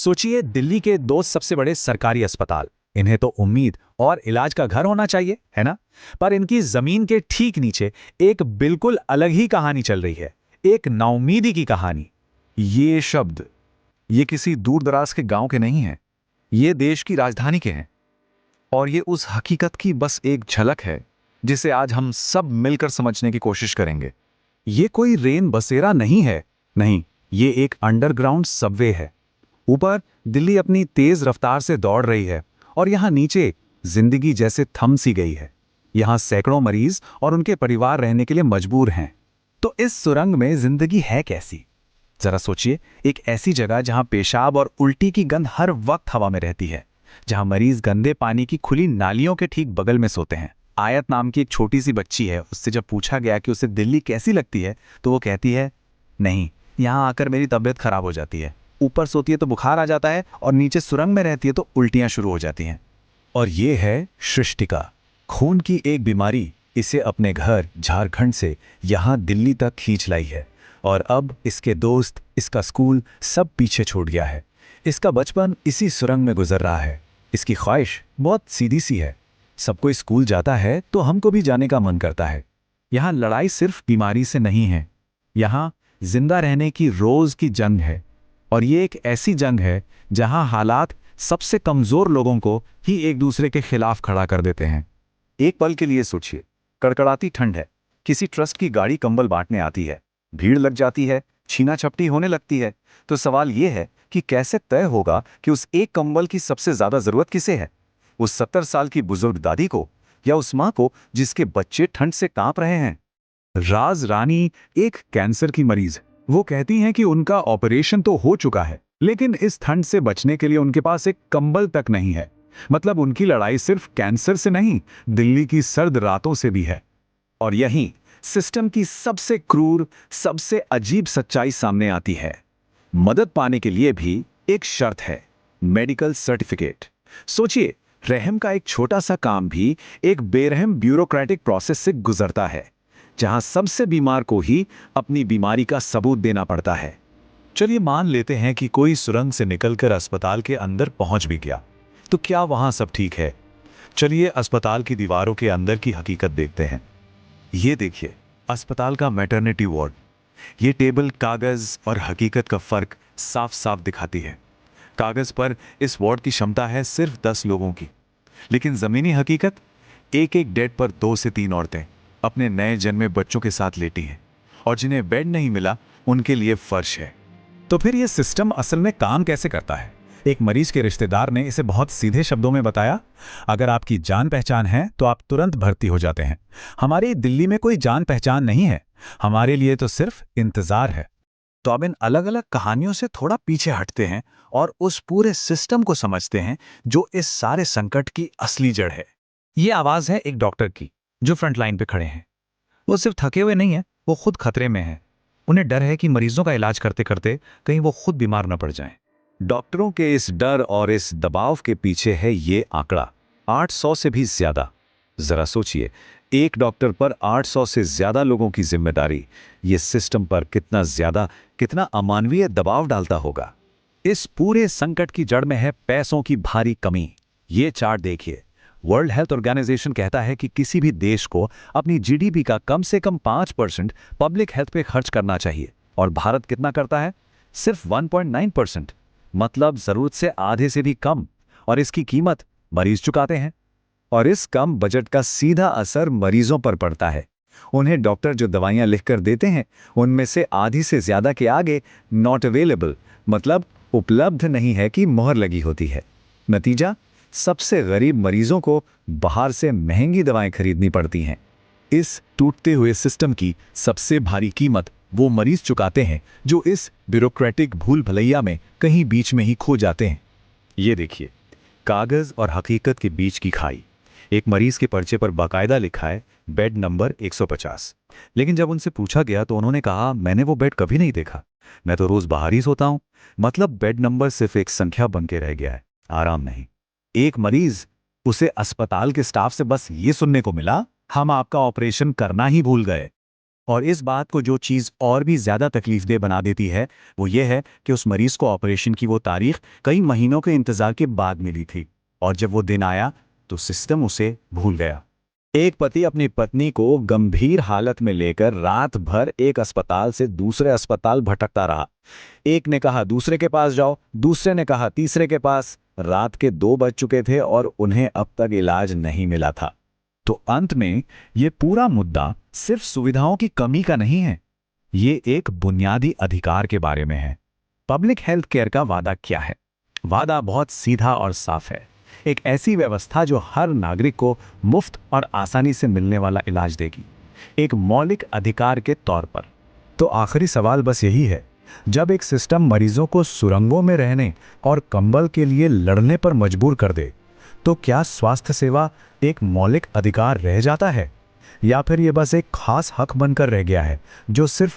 सोचिए, दिल्ली के दो सबसे बड़े सरकारी अस्पताल, इन्हें तो उम्मीद और इलाज का घर होना चाहिए, है ना? पर इनकी जमीन के ठीक नीचे एक बिल्कुल अलग ही कहानी चल रही है। एक नाउमीदी की कहानी। ये शब्द, ये किसी दूर दराज के गांव के नहीं हैं। ये देश की राजधानी के हैं। और ये उस हकीकत की बस एक झलक है जिसे आज हम सब मिलकर समझने की कोशिश करेंगे। ये कोई रेन बसेरा नहीं है। नहीं, ये एक अंडरग्राउंड सबवे है। ऊपर दिल्ली अपनी तेज रफ्तार से दौड़ रही है और यहाँ नीचे जिंदगी जैसे थम सी गई है। यहाँ सैकड़ों मरीज और उनके परिवार रहने के लिए मजबूर हैं। तो इस सुरंग में जिंदगी है कैसी? जरा सोचिए, एक ऐसी जगह जहां पेशाब और उल्टी की गंध हर वक्त हवा में रहती है, जहां मरीज गंदे पानी की खुली नालियों के ठीक बगल में सोते हैं। आयत नाम की एक छोटी सी बच्ची है, उससे जब पूछा गया कि उसे दिल्ली कैसी लगती है तो वो कहती है, नहीं, यहाँ आकर मेरी तबीयत खराब हो जाती है। ऊपर सोती है तो बुखार आ जाता है और नीचे सुरंग में रहती है तो उल्टियां शुरू हो जाती हैं। और ये है सृष्टिका, खून की एक बीमारी। इसे अपने घर झारखंड से यहाँ दिल्ली तक खींच लाई है और अब इसके दोस्त, इसका स्कूल सब पीछे छूट गया है। इसका बचपन इसी सुरंग में गुजर रहा है। इसकी ख्वाहिश बहुत सीधी सी है, सब कोई स्कूल जाता है तो हमको भी जाने का मन करता है। यहाँ लड़ाई सिर्फ बीमारी से नहीं है, यहाँ जिंदा रहने की रोज की जंग है। और ये एक ऐसी जंग है जहां हालात सबसे कमजोर लोगों को ही एक दूसरे के खिलाफ खड़ा कर देते हैं। एक पल के लिए सोचिए, कड़कड़ाती ठंड है, किसी ट्रस्ट की गाड़ी कंबल बांटने आती है, भीड़ लग जाती है, छीना झपटी होने लगती है। तो सवाल यह है कि कैसे तय होगा कि उस एक कंबल की सबसे ज्यादा जरूरत किसे है? उस 70 साल की बुजुर्ग दादी को, या उस मां को जिसके बच्चे ठंड से कांप रहे हैं? राज रानी एक कैंसर की मरीज, वो कहती हैं कि उनका ऑपरेशन तो हो चुका है, लेकिन इस ठंड से बचने के लिए उनके पास एक कंबल तक नहीं है। मतलब उनकी लड़ाई सिर्फ कैंसर से नहीं, दिल्ली की सर्द रातों से भी है। और यहीं सिस्टम की सबसे क्रूर, सबसे अजीब सच्चाई सामने आती है। मदद पाने के लिए भी एक शर्त है, मेडिकल सर्टिफिकेट। सोचिए, रहम का एक छोटा सा काम भी एक बेरहम ब्यूरोक्रेटिक प्रोसेस से गुजरता है, जहां सबसे बीमार को ही अपनी बीमारी का सबूत देना पड़ता है। चलिए मान लेते हैं कि कोई सुरंग से निकलकर अस्पताल के अंदर पहुंच भी गया, तो क्या वहां सब ठीक है? चलिए अस्पताल की दीवारों के अंदर की हकीकत देखते हैं। ये देखिए, अस्पताल का मैटरनिटी वार्ड। ये टेबल कागज और हकीकत का फर्क साफ साफ दिखाती है। कागज पर इस वार्ड की क्षमता है सिर्फ 10 लोगों की, लेकिन जमीनी हकीकत, एक एक बेड पर 2 से 3 औरतें अपने नए जन्मे बच्चों के साथ लेटी हैं, और जिन्हें बेड नहीं मिला उनके लिए फर्श है। तो फिर यह सिस्टम असल में काम कैसे करता है? एक मरीज के रिश्तेदार ने इसे बहुत सीधे शब्दों में बताया, अगर आपकी जान पहचान है तो आप तुरंत भर्ती हो जाते हैं। हमारी दिल्ली में कोई जान पहचान नहीं है, हमारे लिए तो सिर्फ इंतजार है। तो अब इन अलग अलग कहानियों से थोड़ा पीछे हटते हैं और उस पूरे सिस्टम को समझते हैं जो इस सारे संकट की असली जड़ है। ये आवाज है एक डॉक्टर की, जो फ्रंट लाइन पे खड़े हैं। वो सिर्फ थके हुए नहीं है, वो खुद खतरे में है। उन्हें डर है कि मरीजों का इलाज करते करते कहीं वो खुद बीमार न पड़ जाएं। डॉक्टरों के इस डर और इस दबाव के पीछे है ये आंकड़ा, 800 से भी ज्यादा। जरा सोचिए, एक डॉक्टर पर 800 से ज्यादा लोगों की जिम्मेदारी, ये सिस्टम पर कितना ज्यादा, कितना अमानवीय दबाव डालता होगा। इस पूरे संकट की जड़ में है पैसों की भारी कमी। ये चार्ट देखिए, वर्ल्ड हेल्थ ऑर्गेनाइजेशन कहता है कि किसी भी देश को अपनी जीडीपी का कम से कम 5% पब्लिक हेल्थ पे खर्च करना चाहिए, और भारत कितना करता है? सिर्फ 1.9%, मतलब जरूरत से आधे से भी कम। और इसकी कीमत मरीज चुकाते हैं। और इस कम बजट का सीधा असर मरीजों पर पड़ता है। उन्हें डॉक्टर जो दवाइयां लिखकर देते हैं, उनमें से आधी से ज्यादा के आगे नॉट अवेलेबल, मतलब उपलब्ध नहीं है की मोहर लगी होती है। नतीजा, सबसे गरीब मरीजों को बाहर से महंगी दवाएं खरीदनी पड़ती हैं। इस टूटते हुए सिस्टम की सबसे भारी कीमत वो मरीज चुकाते हैं जो इस ब्यूरोक्रेटिक भूल भलैया में कहीं बीच में ही खो जाते हैं। ये देखिए, कागज और हकीकत के बीच की खाई। एक मरीज के पर्चे पर बाकायदा लिखा है बेड नंबर 150, लेकिन जब उनसे पूछा गया तो उन्होंने कहा, मैंने वो बेड कभी नहीं देखा, मैं तो रोज बाहर ही सोता हूं। मतलब बेड नंबर सिर्फ एक संख्या बन के रह गया है, आराम नहीं। एक मरीज, उसे अस्पताल के स्टाफ से बस ये सुनने को मिला, हम आपका ऑपरेशन करना ही भूल गए। और इस बात को जो चीज़ और भी ज़्यादा तकलीफदेह बना देती है वो ये है कि उस मरीज को ऑपरेशन की वो तारीख कई महीनों के इंतज़ार के बाद मिली थी, और जब वो दिन आया तो सिस्टम उसे भूल गया। एक पति अपनी पत्नी को गंभीर हालत में लेकर रात भर एक अस्पताल से दूसरे अस्पताल भटकता रहा। एक ने कहा दूसरे के पास जाओ, दूसरे ने कहा तीसरे के पास। रात के 2 बज चुके थे और उन्हें अब तक इलाज नहीं मिला था। तो अंत में ये पूरा मुद्दा सिर्फ सुविधाओं की कमी का नहीं है, ये एक बुनियादी अधिकार के बारे में है। पब्लिक हेल्थ केयर का वादा क्या है? वादा बहुत सीधा और साफ है। एक ऐसी व्यवस्था जो हर नागरिक को मुफ्त और आसानी से मिलने वाला इलाज देगी, एक मौलिक अधिकार के तौर पर। तो आखिरी सवाल बस यही है, जब एक सिस्टम मरीजों को सुरंगों में रहने और कंबल के लिए लड़ने पर मजबूर कर दे, तो क्या स्वास्थ्य सेवा एक मौलिक अधिकार रह जाता है, या फिर ये बस एक खास हक बनकर रह गया है जो सिर्फ